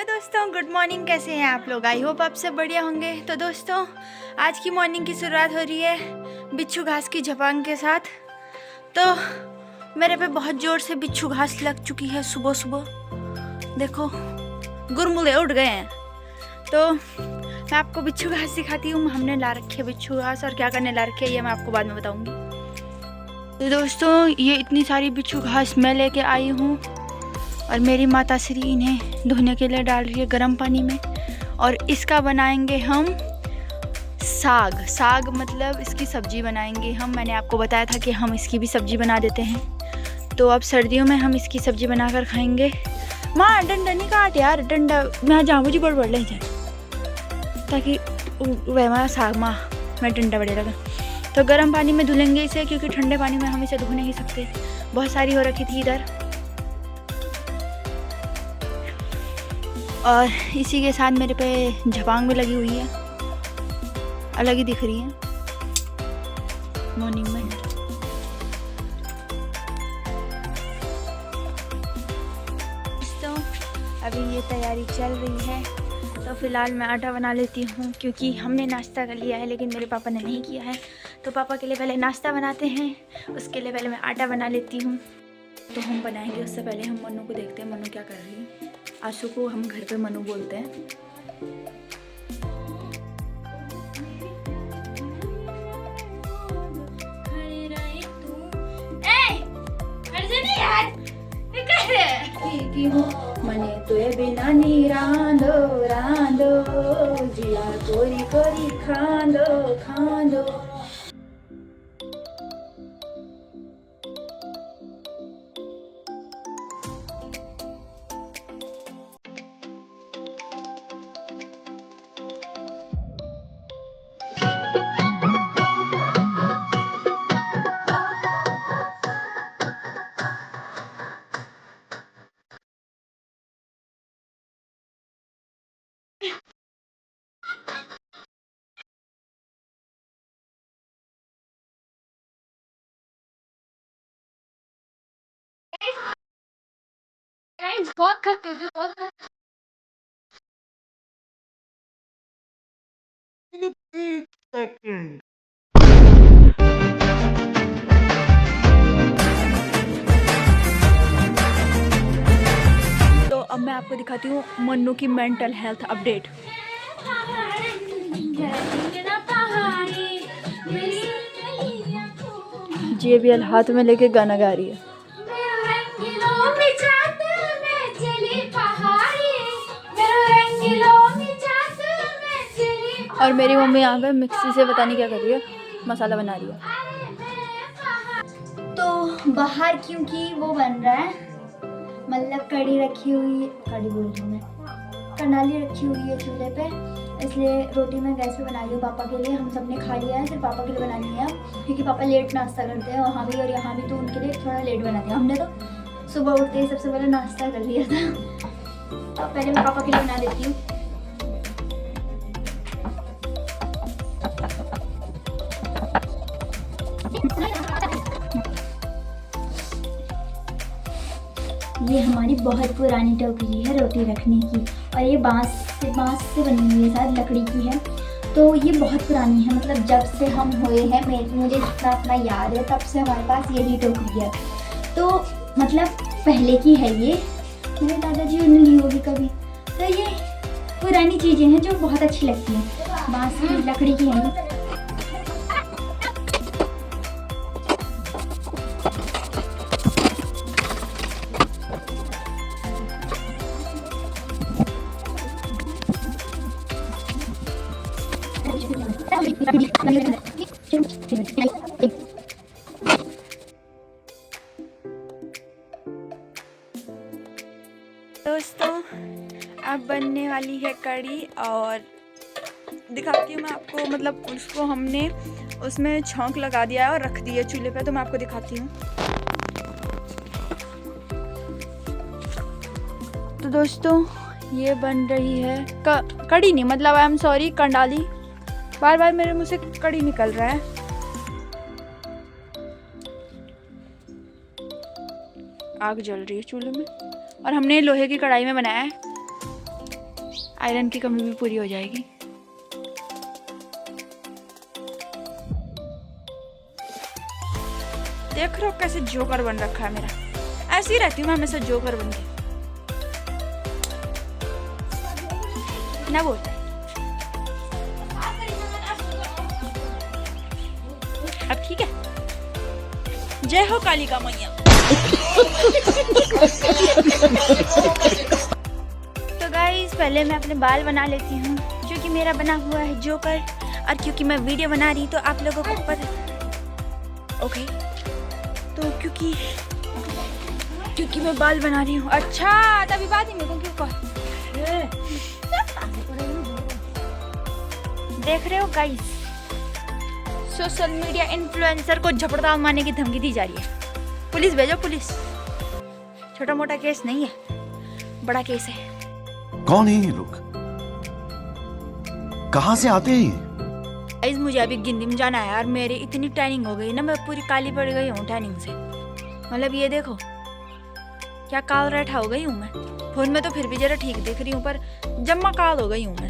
दोस्तों, good morning. कैसे हैं आप लोग? आई होप आप सब बढ़िया होंगे। तो दोस्तों, आज की मॉर्निंग की शुरुआत हो रही है बिच्छू घास की झपांग के साथ। तो मेरे पे बहुत ज़ोर से बिच्छू घास लग चुकी है सुबह सुबह। देखो, गुरमुले उड़ गए हैं। तो मैं आपको बिच्छू घास सिखाती हूँ। हमने ला रखी है बिच्छू घास, और क्या करने ला रखी है ये मैं आपको बाद में बताऊँगी। तो दोस्तों, ये इतनी सारी बिच्छू घास मैं लेके आई हूँ, और मेरी माता श्री इन्हें धोने के लिए डाल रही है गर्म पानी में। और इसका बनाएंगे हम साग मतलब इसकी सब्जी बनाएंगे हम। मैंने आपको बताया था कि हम इसकी भी सब्जी बना देते हैं। तो अब सर्दियों में हम इसकी सब्जी बनाकर खाएंगे। माँ डंडा नहीं काट यार, डंडा मैं जाऊँ मुझे बड़ ले जाए, ताकि वह साग माँ मैं डंडा बड़े लगा। तो गर्म पानी में धुलेंगे इसे, क्योंकि ठंडे पानी में हम इसे धो नहीं सकते। बहुत सारी हो रखी थी इधर। और इसी के साथ मेरे पे झपांग भी लगी हुई है, अलग ही दिख रही है मॉर्निंग में। तो अभी ये तैयारी चल रही है। तो फिलहाल मैं आटा बना लेती हूँ, क्योंकि हमने नाश्ता कर लिया है लेकिन मेरे पापा ने नहीं किया है। तो पापा के लिए पहले नाश्ता बनाते हैं, उसके लिए पहले मैं आटा बना लेती हूँ। तो हम बनाएंगे उससे पहले हम मनु को देखते हैं मनु क्या कर रही है। आशु को हम घर पे मनु बोलते हैं। मने तुए बिना नी रांदो रांदो, जिया कोरी कोरी खांदो खांदो। बहुत करते हैं, बहुत करते हैं। तो अब मैं आपको दिखाती हूँ मन्नू की मेंटल हेल्थ अपडेट। JBL हाथ में लेके गाना गा रही है। और मेरी मम्मी यहाँ पे मिक्सी से पता नहीं क्या कर रही है, मसाला बना रही है। तो बाहर क्योंकि वो बन रहा है, मतलब कढ़ी रखी हुई, कढ़ी बोल रही हूँ मैं, कर्नाली रखी हुई है चूल्हे पे, इसलिए रोटी मैं गैस पे बना रही हूँ पापा के लिए। हम सब ने खा लिया है, सिर्फ पापा के लिए बनानी है अब, क्योंकि पापा लेट नाश्ता करते हैं वहाँ भी और यहाँ भी, तो उनके लिए थोड़ा लेट बनाते हैं। हमने तो सुबह उठते ही सबसे पहले नाश्ता कर लिया था। तो पहले मैं पापा के लिए बना देती हूँ। ये हमारी बहुत पुरानी टोकरी है रोटी रखने की, और ये बांस से बनी हुई है, शायद लकड़ी की है। तो ये बहुत पुरानी है, मतलब जब से हम हुए हैं, मुझे जितना अपना याद है तब से हमारे पास यही टोकरी है। तो मतलब पहले की है ये, मेरे दादाजी ने ली होगी कभी। तो ये पुरानी चीज़ें हैं जो बहुत अच्छी लगती हैं, बांस की लकड़ी की है। दोस्तों, अब बनने वाली है कढ़ी, और दिखाती हूँ मैं आपको। मतलब उसको हमने उसमें छौंक लगा दिया है और रख दिया चूल्हे पे, तो मैं आपको दिखाती हूँ। तो दोस्तों, ये बन रही है कढ़ी नहीं, मतलब आई एम सॉरी, कंडाली। बार बार मेरे मुंह से कढ़ी निकल रहा है। आग जल रही है चूल्हे में, और हमने लोहे की कढ़ाई में बनाया है। आयरन की कमी भी पूरी हो जाएगी। देख रहे हो कैसे जोकर बन रखा है मेरा। ऐसे ही रहती हूँ मैं हमेशा जोकर बन के। ना बोल अब ठीक है। जय हो कालिका मैया। तो गाइस पहले मैं अपने बाल बना लेती हूँ क्योंकि मेरा बना हुआ है जोकर, और क्योंकि मैं वीडियो बना रही तो आप लोगों को पता। ओके तो क्योंकि मैं बाल बना रही हूँ। अच्छा तभी बात ही मेरे को क्यों कह। देख रहे हो गाइस, सोशल मीडिया इन्फ्लुएंसर को झपड़दाव मारने की धमकी दी जा रही है। पुलिस भेजो पुलिस। छोटा मोटा केस नहीं है, बड़ा केस है। कौन है ये लोग, कहाँ से आते हैं? गाइस मुझे अभी गिंदी में जाना है यार। मेरी इतनी टैनिंग हो गई ना, मैं पूरी काली पड़ गई हूँ टैनिंग से। मतलब ये देखो क्या काल रेठा हो गई हूँ मैं। फोन में तो फिर भी जरा ठीक दिख रही हूँ, पर जम्मा काल हो गई हूँ मैं।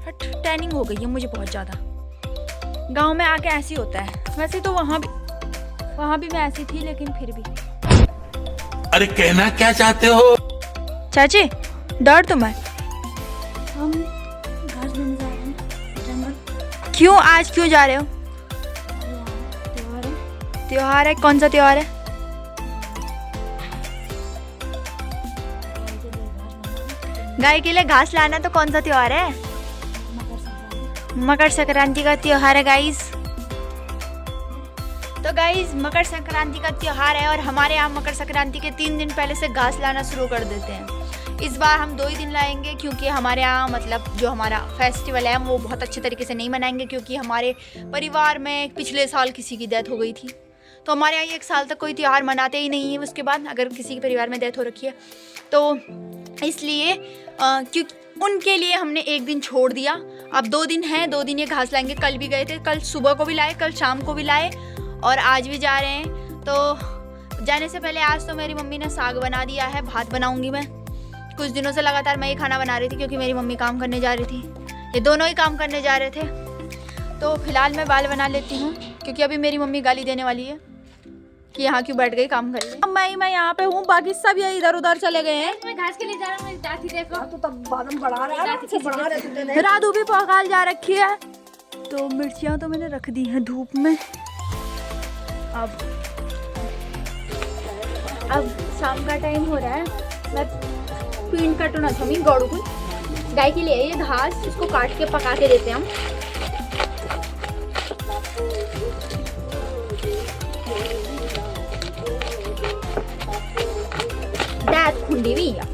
हट टैनिंग हो गई है मुझे बहुत ज्यादा। गांव में आके ऐसी होता है। वैसे तो वहाँ भी मैं ऐसी थी, लेकिन फिर भी। अरे कहना क्या चाहते हो? चाची डर तो मैं। हम घास लेने जा रहे हैं जंगल। क्यों आज क्यों जा रहे हो? त्योहार है। त्योहार है? कौन सा त्योहार है? गाय के लिए घास लाना। तो कौन सा त्योहार है? मकर संक्रांति का त्योहार है गाइस। तो गाइस मकर संक्रांति का त्योहार है और हमारे यहाँ मकर संक्रांति के 3 दिन पहले से घास लाना शुरू कर देते हैं। इस बार हम 2 ही दिन लाएंगे क्योंकि हमारे यहाँ मतलब जो हमारा फेस्टिवल है वो बहुत अच्छे तरीके से नहीं मनाएंगे, क्योंकि हमारे परिवार में पिछले साल किसी की डेथ हो गई थी। तो हमारे यहाँ 1 साल तक कोई त्योहार मनाते ही नहीं है उसके बाद, अगर किसी के परिवार में डेथ हो रखी है तो। इसलिए क्योंकि उनके लिए हमने 1 दिन छोड़ दिया। अब 2 दिन हैं, 2 दिन ये घास लाएंगे। कल भी गए थे, कल सुबह को भी लाए, कल शाम को भी लाए और आज भी जा रहे हैं। तो जाने से पहले आज तो मेरी मम्मी ने साग बना दिया है, भात बनाऊंगी मैं। कुछ दिनों से लगातार मैं ये खाना बना रही थी क्योंकि मेरी मम्मी काम करने जा रही थी। ये दोनों ही काम करने जा रहे थे। तो फिलहाल मैं बाल बना लेती हूँ क्योंकि अभी मेरी मम्मी गाली देने वाली है कि यहाँ क्यों बैठ गई, काम कर ले। मैं यहाँ पे हूँ, बाकी सब ये इधर उधर चले गए हैं। मैं घास के लिए जा रहा हूँ। दादी देखो तो तब बादम बढ़ा रहा है। राधू भी पकाल जा रखी है। तो मिर्चियाँ तो मैंने रख दी हैं धूप में। अब शाम का टाइम हो रहा है। मैं पीन कटना छमी गौड़ू को गाय के लिए ये घास, इसको काट के पका के देते हैं हम। दांत खुंडी भी है।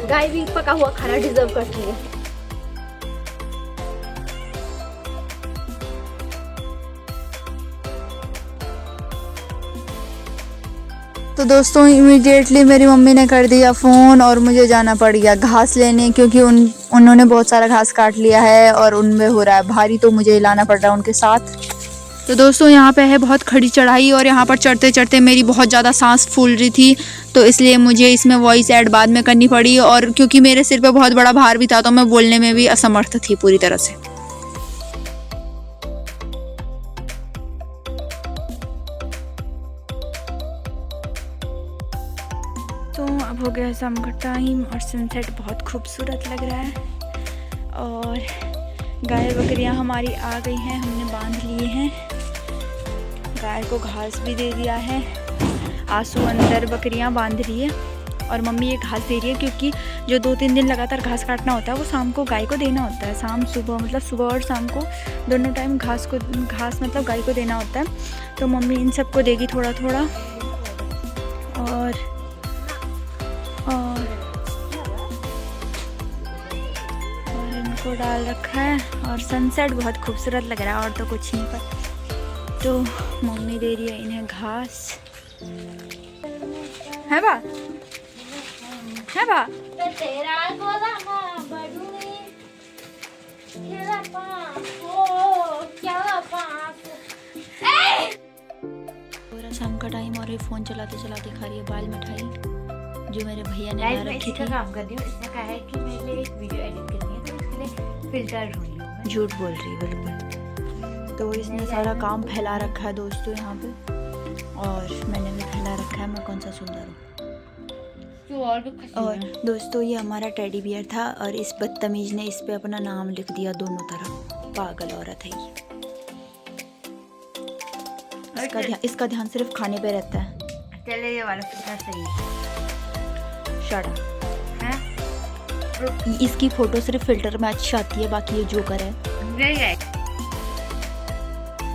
गाय भी पका हुआ खाना डिजर्व करती है। तो दोस्तों इमीडिएटली मेरी मम्मी ने कर दिया फ़ोन और मुझे जाना पड़ गया घास लेने, क्योंकि उन्होंने बहुत सारा घास काट लिया है और उनमें हो रहा है भारी, तो मुझे लाना पड़ रहा है उनके साथ। तो दोस्तों यहाँ पे है बहुत खड़ी चढ़ाई और यहाँ पर चढ़ते चढ़ते मेरी बहुत ज़्यादा सांस फूल रही थी, तो इसलिए मुझे इसमें वॉइस ऐड बाद में करनी पड़ी। और क्योंकि मेरे सिर पे बहुत बड़ा भार भी था तो मैं बोलने में भी असमर्थ थी पूरी तरह से। तो अब हो गया शाम का टाइम और सनसेट बहुत खूबसूरत लग रहा है। और गाय बकरियां हमारी आ गई हैं, हमने बांध लिए हैं। गाय को घास भी दे दिया है। आंसू अंदर बकरियां बांध रही है और मम्मी ये घास दे रही है, क्योंकि जो 2-3 दिन लगातार घास काटना होता है वो शाम को गाय को देना होता है। शाम सुबह मतलब सुबह और शाम को दोनों टाइम घास मतलब गाय को देना होता है। तो मम्मी इन सबको देगी थोड़ा थोड़ा। और इनको डाल रखा है और सनसेट बहुत खूबसूरत लग रहा है और तो कुछ नहीं पर। तो मम्मी दे रही है इन्हें घास। है बा तेरा गोला ना बडूनी खेला पास ओ क्या पास ए शाम का टाइम और ये फ़ोन चलाते चलाते खा रही है बाल मिठाई जो मेरे भैया ने ला गाइस मैं रखी इसी का थी। काम कर रही हूँ। इसने कहा है कि मेरे लिए एक वीडियो एडिट करनी है तो इसके लिए फिल्टर ढूंढ लूँ मैं। झूठ बोल रही है बिल्कुल। तो इसने सारा काम फैला रखा है दोस्तों यहाँ पे, और मैंने भी फैला रखा है मैं कौन सा सुंदर हूँ। तो और भी खुशी और है। दोस्तों ये हमारा टेडी बियर था और इस बदतमीज ने इस पे अपना नाम लिख दिया दोनों तरफ। पागल औरत है ये। इसका ध्यान सिर्फ खाने पे रहता है। चले ये वाला कितना सही शड़ा है। इसकी फोटो सिर्फ फिल्टर में अच्छी आती है, बाकी ये जोकर है। नहीं है